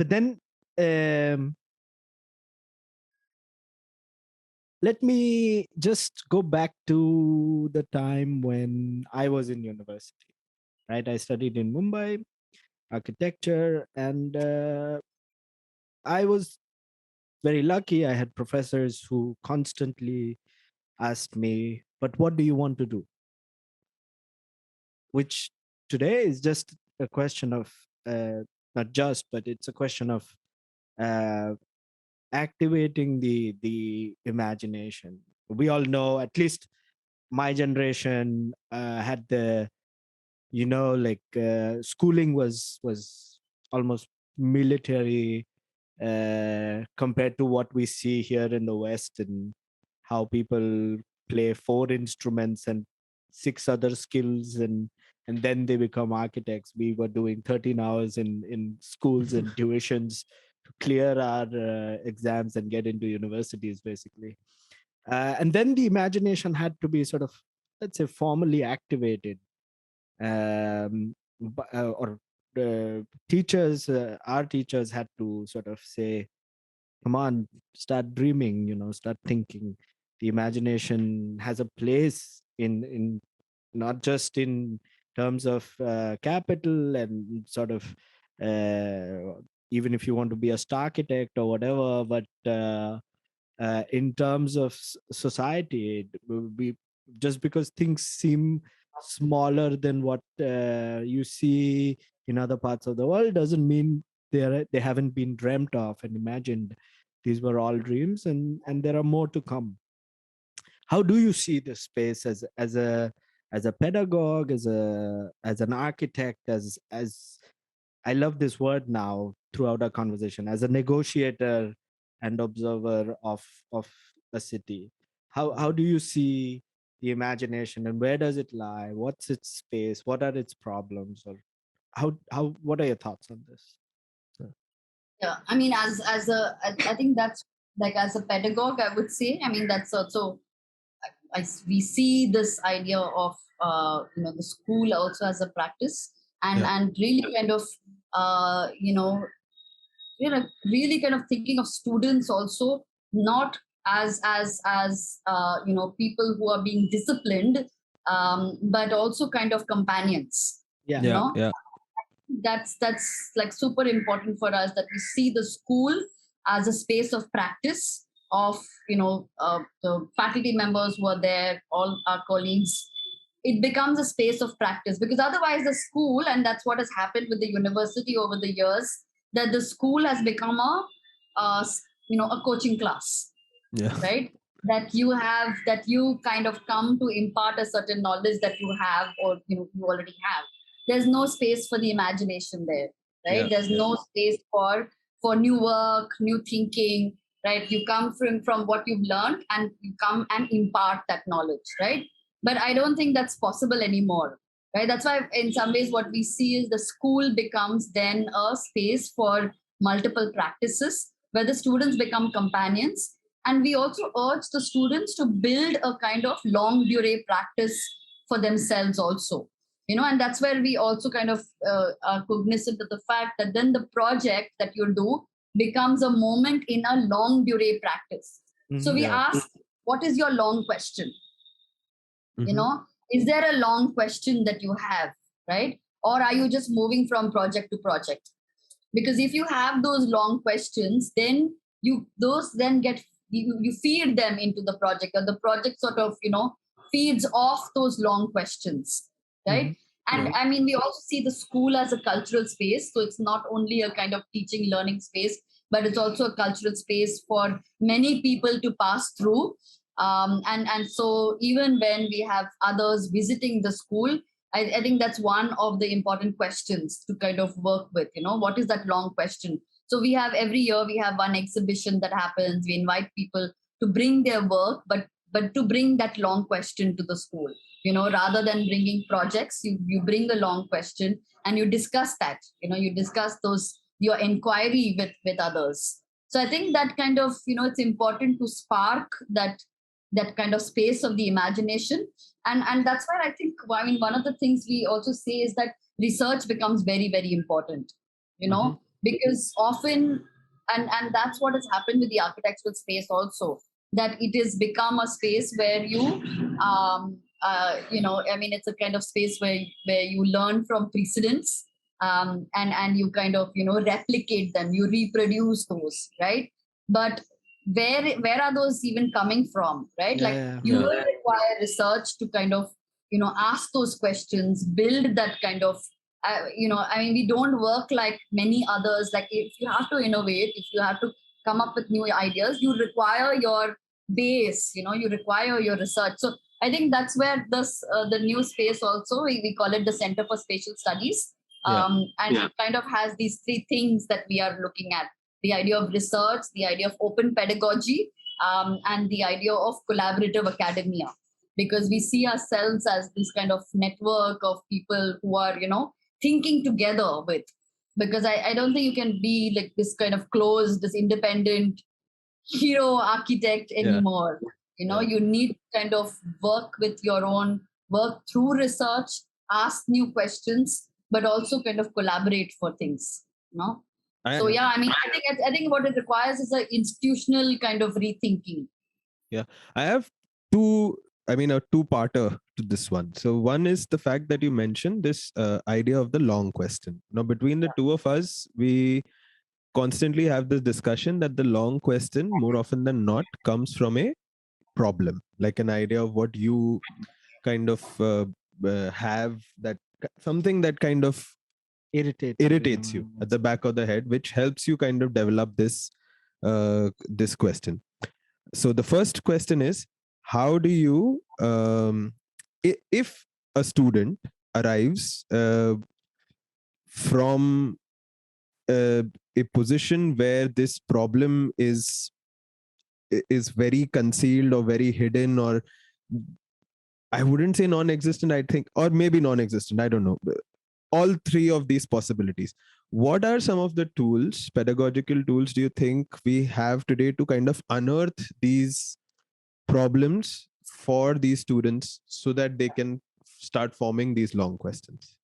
But then let me just go back to the time when I was in university, right? I studied in Mumbai, architecture, and I was very lucky. I had professors who constantly asked me, "But what do you want to do?" Which today is just a question of not just, but it's a question of uh, activating the imagination. We all know, at least my generation had the, like schooling was almost military compared to what we see here in the West, and how people play four instruments and six other skills, and then they become architects. We were doing 13 hours in schools and tuitions to clear our exams and get into universities, basically. And then the imagination had to be sort of, let's say, formally activated, or teachers, our teachers had to sort of say, come on, start dreaming, start thinking. The imagination has a place in not just in terms of capital and sort of, even if you want to be a star architect or whatever, but in terms of society, we, just because things seem smaller than what you see in other parts of the world, doesn't mean they haven't been dreamt of and imagined. These were all dreams, and there are more to come. How do you see this space as a pedagogue, as an architect, as I love this word now throughout our conversation, as a negotiator and observer of a city? How do you see the imagination, and where does it lie? What's its space? What are its problems? Or how what are your thoughts on this? So, Yeah, I mean, I think that's like, as a pedagogue, I would say, I mean, that's also, we see this idea of the school also as a practice, and yeah. really kind of really kind of thinking of students also, not as people who are being disciplined, but also kind of companions. Yeah. You Yeah, know, yeah, that's like super important for us, that we see the school as a space of practice of the faculty members who are there, all our colleagues. It becomes a space of practice, because otherwise the school, and that's what has happened with the university over the years, that the school has become a coaching class, yeah, right? That you kind of come to impart a certain knowledge that you have, or you already have. There's no space for the imagination there, right? yeah, There's yeah, no space for new work, new thinking, right? You come from what you've learned, and you come and impart that knowledge, right? But I don't think that's possible anymore, right? That's why in some ways what we see is the school becomes then a space for multiple practices, where the students become companions. And we also urge the students to build a kind of long durée practice for themselves also. And that's where we also kind of are cognizant of the fact that then the project that you do becomes a moment in a long durée practice. So we Mm-hmm. yeah. ask, what is your long question? Mm-hmm. Is there a long question that you have, right? Or are you just moving from project to project? Because if you have those long questions, then those then get, you feed them into the project, or the project sort of feeds off those long questions, Mm-hmm. right? And Yeah, I mean, we also see the school as a cultural space, so it's not only a kind of teaching learning space, but it's also a cultural space for many people to pass through. And so even when we have others visiting the school, I think that's one of the important questions to kind of work with. What is that long question? So we have, every year we have one exhibition that happens. We invite people to bring their work, but to bring that long question to the school. Rather than bringing projects, you bring a long question and you discuss that. You discuss your inquiry with others. So I think that kind of, it's important to spark that kind of space of the imagination. And that's why I think, one of the things we also say is that research becomes very, very important. you Mm-hmm. know because often, and that's what has happened with the architectural space also, that it has become a space where you I mean, it's a kind of space where you learn from precedents, and you kind of, replicate them, you reproduce those, right? But where are those even coming from, right? Like, Yeah, you Yeah. will require research to kind of, ask those questions, build that kind of, I mean, we don't work like many others. Like, if you have to innovate, if you have to come up with new ideas, you require your base, you require your research. So I think that's where the new space also, we call it the Center for Spatial Studies. Yeah. And it kind of has these three things that we are looking at: the idea of research, the idea of open pedagogy, and the idea of collaborative academia. Because we see ourselves as this kind of network of people who are, thinking together with. Because I don't think you can be like this kind of closed, this independent hero architect Yeah. anymore. Yeah. You need to kind of work with your own, work through research, ask new questions, but also kind of collaborate for things. I So yeah, I mean, I think what it requires is an institutional kind of rethinking. Yeah, I have two. I mean, a two-parter to this one. So one is the fact that you mentioned this idea of the long question. Now, between the two of us, we constantly have this discussion that the long question, more often than not, comes from a problem, like an idea of what you kind of have, that something that kind of irritates you at the back of the head, which helps you kind of develop this question. So the first question is, how do you if a student arrives from uh, a position where this problem is very concealed or very hidden, or I wouldn't say non-existent, I think, or maybe non-existent, I don't know, all three of these possibilities, what are some of the tools, pedagogical tools, do you think we have today to kind of unearth these problems for these students so that they can start forming these long questions?